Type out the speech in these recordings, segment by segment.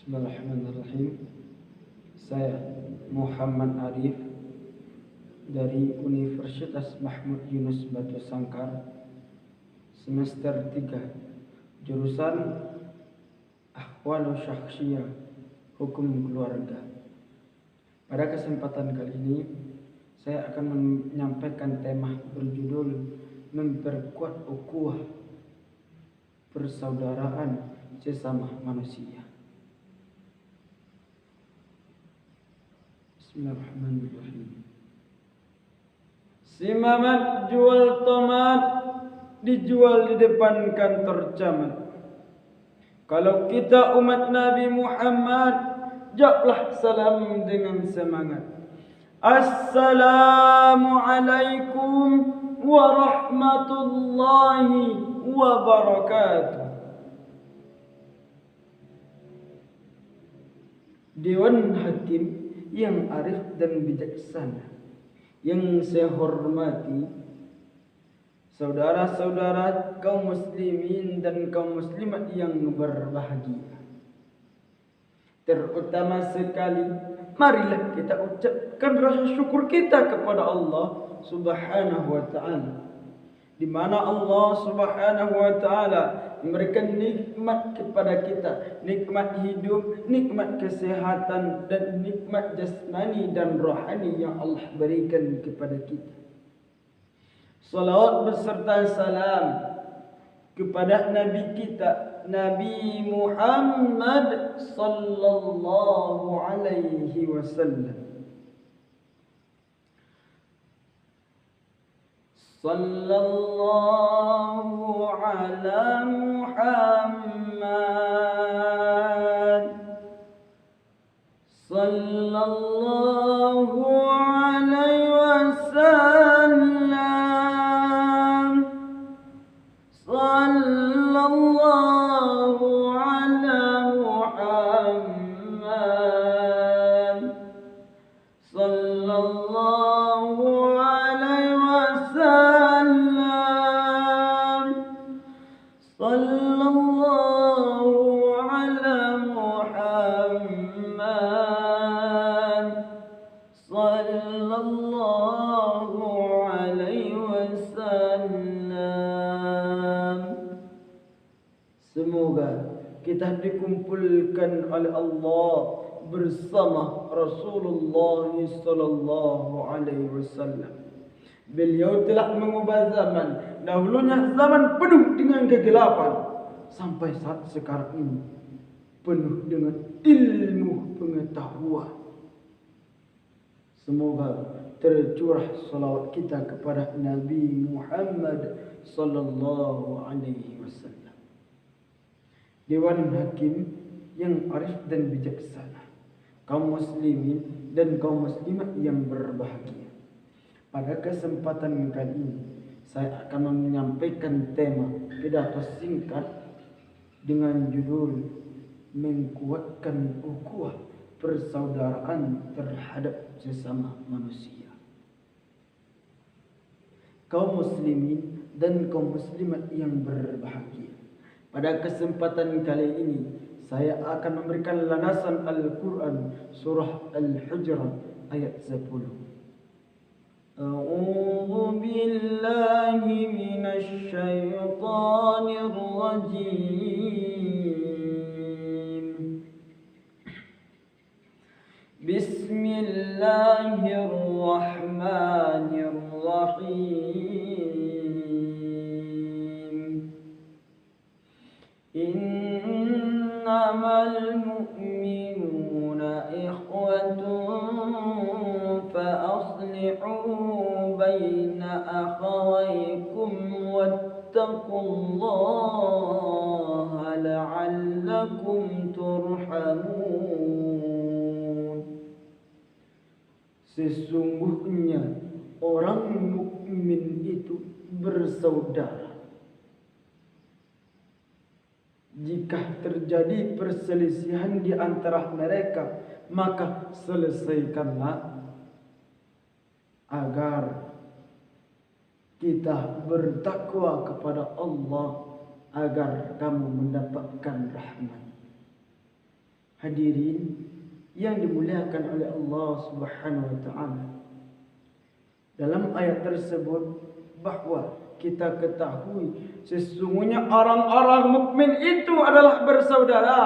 Bismillahirrahmanirrahim. Saya Muhammad Arif dari Universitas Mahmud Yunus Batu Sangkar, semester 3, jurusan Ahwal Syakhsiyah Hukum Keluarga. Pada kesempatan kali ini, saya akan menyampaikan tema berjudul memperkuat ukhuwah persaudaraan sesama manusia. Bismillahirrahmanirrahim. Si Mamat jual tomat dijual di depan kantor camat. Kalau kita umat Nabi Muhammad, jawablah salam dengan semangat. Assalamualaikum warahmatullahi wabarakatuh. Dewan Hakim yang arif dan bijaksana, yang saya hormati, saudara-saudara kaum muslimin dan kaum muslimat yang berbahagia. Terutama sekali, marilah kita ucapkan rasa syukur kita kepada Allah Subhanahu wa ta'ala, di mana Allah Subhanahu wa ta'ala memberikan nikmat kepada kita, nikmat hidup, nikmat kesehatan, dan nikmat jasmani dan rohani yang Allah berikan kepada kita. Salawat beserta salam kepada Nabi kita, Nabi Muhammad sallallahu alaihi wasallam. Sallallahu ala Muhammad, sallallahu alaihi wasallam, sallallahu ala Muhammad, sallallahu alaihi wasallam, sallallahu ala Muhammad, sallallahu alaihi wasallam. Semoga kita dikumpulkan oleh Allah bersama Rasulullah sallallahu alaihi wasallam. Beliau telah mengubah zaman. Dahulunya zaman penuh dengan kegelapan, sampai saat sekarang ini penuh dengan ilmu pengetahuan. Semoga tercurah salawat kita kepada Nabi Muhammad sallallahu alaihi wasallam. Dewan Hakim yang arif dan bijaksana, kaum muslimin dan kaum muslimat yang berbahagia. Pada kesempatan kali ini, saya akan menyampaikan tema pidato singkat dengan judul menguatkan ukhuwah persaudaraan terhadap sesama manusia. Kaum muslimin dan kaum muslimat yang berbahagia. Pada kesempatan kali ini, saya akan memberikan landasan Al-Quran surah Al-Hujurat ayat 10. A'udzu billahi minasy syaithanir rajim. Bismillahirrahmanirrahim. Innamal mu'minuna ikhwatun fa aslihu baina akhawaykum wattaqullaha la'allakum turhamun. Sesungguhnya orang mukmin itu bersaudara. Jika terjadi perselisihan di antara mereka, maka selesaikanlah agar kita bertakwa kepada Allah agar kamu mendapatkan rahmat. Hadirin yang dimuliakan oleh Allah Subhanahu wa taala. Dalam ayat tersebut bahwa kita ketahui sesungguhnya orang-orang mukmin itu adalah bersaudara.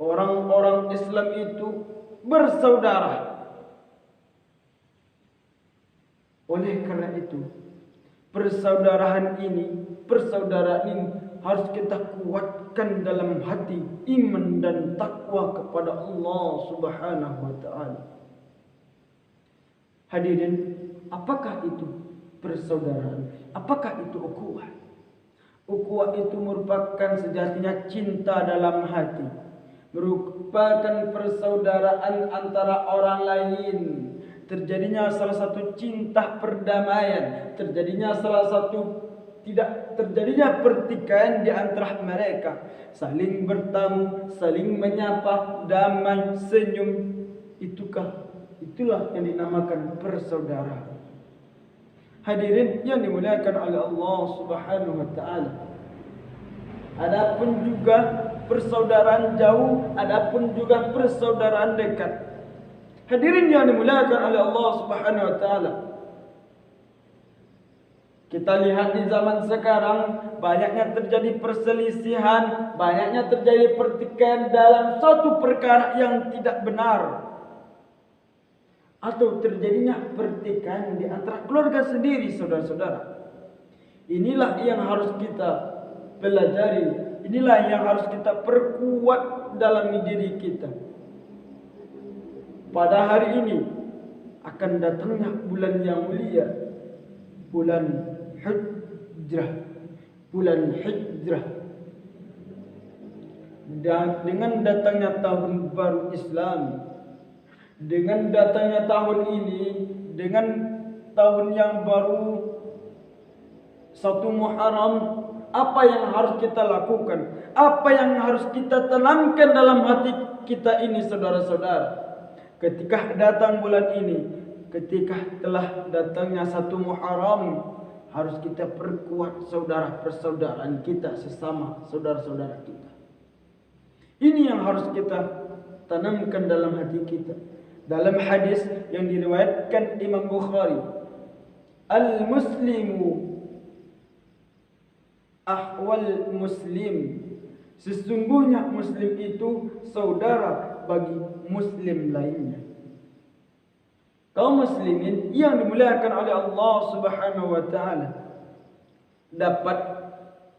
Orang-orang Islam itu bersaudara. Oleh karena itu, persaudaraan ini harus kita kuatkan dalam hati iman dan takwa kepada Allah Subhanahu wa taala. Hadirin, apakah itu persaudaraan? Apakah itu ukhuwah? Ukhuwah itu merupakan sejatinya cinta dalam hati, merupakan persaudaraan antara orang lain, terjadinya salah satu cinta perdamaian, tidak terjadinya pertikaian di antara mereka, saling bertamu, saling menyapa, damai, senyum. Itulah yang dinamakan persaudaraan. Hadirin yang dimuliakan oleh Allah Subhanahu wa taala. Adapun juga persaudaraan jauh, adapun juga persaudaraan dekat. Hadirin yang dimuliakan oleh Allah Subhanahu wa taala. Kita lihat di zaman sekarang banyaknya terjadi perselisihan, banyaknya terjadi pertikaian dalam suatu perkara yang tidak benar, atau terjadinya pertikaian di antara keluarga sendiri, saudara-saudara. Inilah yang harus kita pelajari, inilah yang harus kita perkuat dalam diri kita. Pada hari ini akan datangnya bulan yang mulia, bulan Hijrah. Dan dengan datangnya tahun baru Islam, dengan datangnya tahun ini, dengan tahun yang baru 1 Muharram, apa yang harus kita lakukan? Apa yang harus kita tanamkan dalam hati kita ini, saudara-saudara? Ketika datang bulan ini, ketika telah datangnya 1 Muharram, harus kita perkuat persaudaraan kita sesama saudara-saudara kita. Ini yang harus kita tanamkan dalam hati kita. Dalam hadis yang diriwayatkan Imam Bukhari, al-muslimu ahwal muslim, sesungguhnya muslim itu saudara bagi muslim lainnya. Kaum muslimin yang dimuliakan oleh Allah Subhanahu wa taala, dapat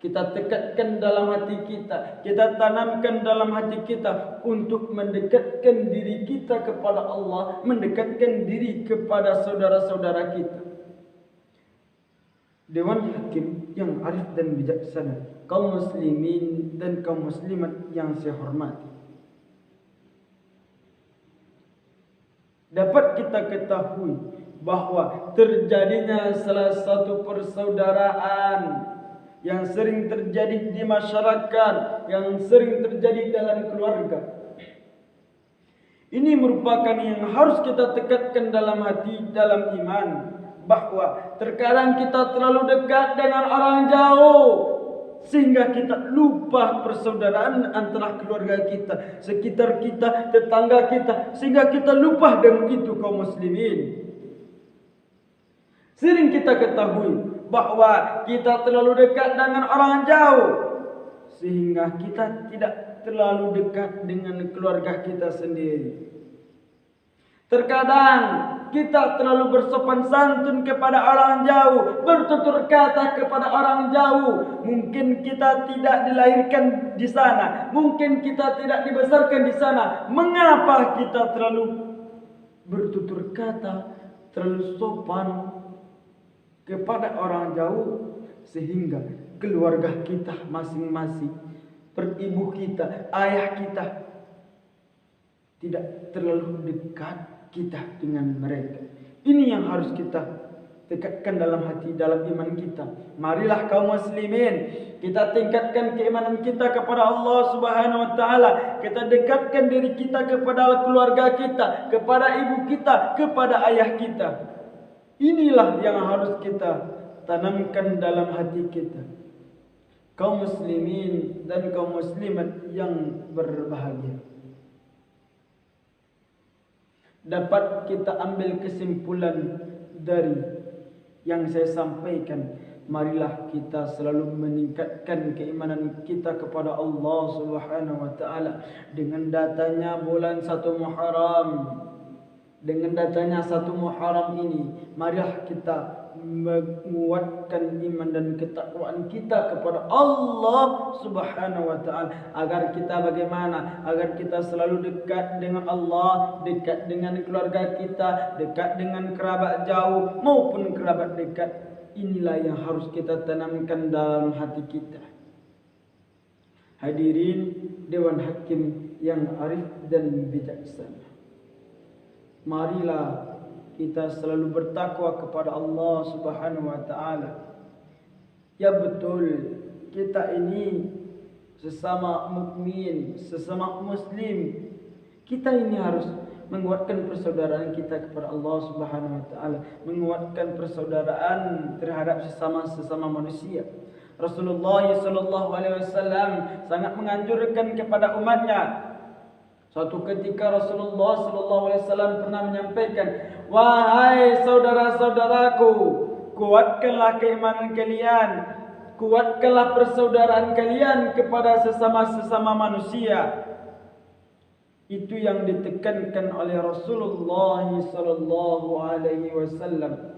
kita tekatkan dalam hati kita, kita tanamkan dalam hati kita untuk mendekatkan diri kita kepada Allah, mendekatkan diri kepada saudara-saudara kita. Dewan Hakim yang arif dan bijaksana, kaum muslimin dan kaum muslimat yang saya hormati, dapat kita ketahui bahwa terjadinya salah satu persaudaraan yang sering terjadi di masyarakat, yang sering terjadi dalam keluarga. Ini merupakan yang harus kita tekatkan dalam hati, dalam iman, bahwa terkadang kita terlalu dekat dengan orang jauh sehingga kita lupa persaudaraan antara keluarga kita, sekitar kita, tetangga kita, sehingga kita lupa dengan itu, kaum muslimin. Sering kita ketahui bahwa kita terlalu dekat dengan orang jauh sehingga kita tidak terlalu dekat dengan keluarga kita sendiri. Terkadang kita terlalu bersopan santun kepada orang jauh, bertutur kata kepada orang jauh. Mungkin kita tidak dilahirkan di sana, mungkin kita tidak dibesarkan di sana. Mengapa kita terlalu bertutur kata, terlalu sopan kepada orang jauh, sehingga keluarga kita masing-masing, ibu kita, ayah kita, tidak terlalu dekat kita dengan mereka. Ini yang harus kita tekatkan dalam hati, dalam iman kita. Marilah kaum muslimin, kita tingkatkan keimanan kita kepada Allah Subhanahu wa taala. Kita dekatkan diri kita kepada keluarga kita, kepada ibu kita, kepada ayah kita. Inilah yang harus kita tanamkan dalam hati kita. kaum muslimin dan kaum muslimat yang berbahagia. Dapat kita ambil kesimpulan dari yang saya sampaikan, marilah kita selalu meningkatkan keimanan kita kepada Allah Subhanahu wa taala dengan datanya bulan 1 Muharram. Dengan datanya 1 Muharram ini, marilah kita menguatkan iman dan ketakwaan kita kepada Allah Subhanahu wa taala, agar kita bagaimana? Agar kita selalu dekat dengan Allah, dekat dengan keluarga kita, dekat dengan kerabat jauh maupun kerabat dekat. Inilah yang harus kita tanamkan dalam hati kita. Hadirin Dewan Hakim yang arif dan bijaksana, marilah kita selalu bertakwa kepada Allah Subhanahu wa taala. Ya betul, kita ini sesama mukmin, sesama muslim. Kita ini harus menguatkan persaudaraan kita kepada Allah Subhanahu wa taala, menguatkan persaudaraan terhadap sesama manusia. Rasulullah sallallahu alaihi wasallam sangat menganjurkan kepada umatnya. Suatu ketika Rasulullah sallallahu alaihi wasallam pernah menyampaikan, "Wahai saudara-saudaraku, kuatkanlah keimanan kalian, kuatkanlah persaudaraan kalian kepada sesama manusia." Itu yang ditekankan oleh Rasulullah sallallahu alaihi wasallam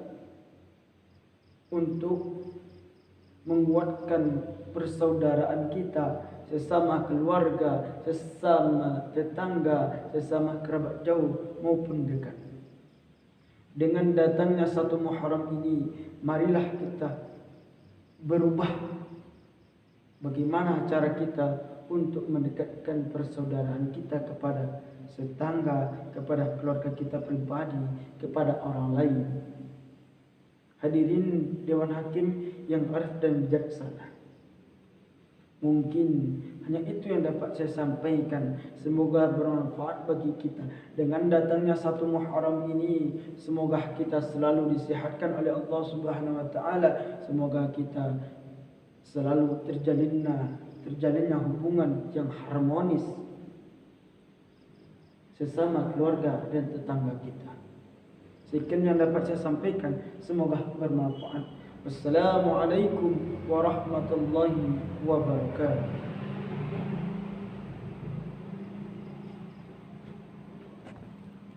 untuk menguatkan persaudaraan kita sesama keluarga, sesama tetangga, sesama kerabat jauh maupun dekat. Dengan datangnya 1 Muharram ini, marilah kita berubah bagaimana cara kita untuk mendekatkan persaudaraan kita kepada tetangga, kepada keluarga kita pribadi, kepada orang lain. Hadirin Dewan Hakim yang arif dan bijaksana, mungkin hanya itu yang dapat saya sampaikan. Semoga bermanfaat bagi kita. Dengan datangnya 1 Muharram ini, semoga kita selalu disihatkan oleh Allah Subhanahu wa taala. Semoga kita selalu terjalinnya hubungan yang harmonis sesama keluarga dan tetangga kita. Sekian yang dapat saya sampaikan, semoga bermanfaat. Wassalamualaikum warahmatullahi wabarakatuh.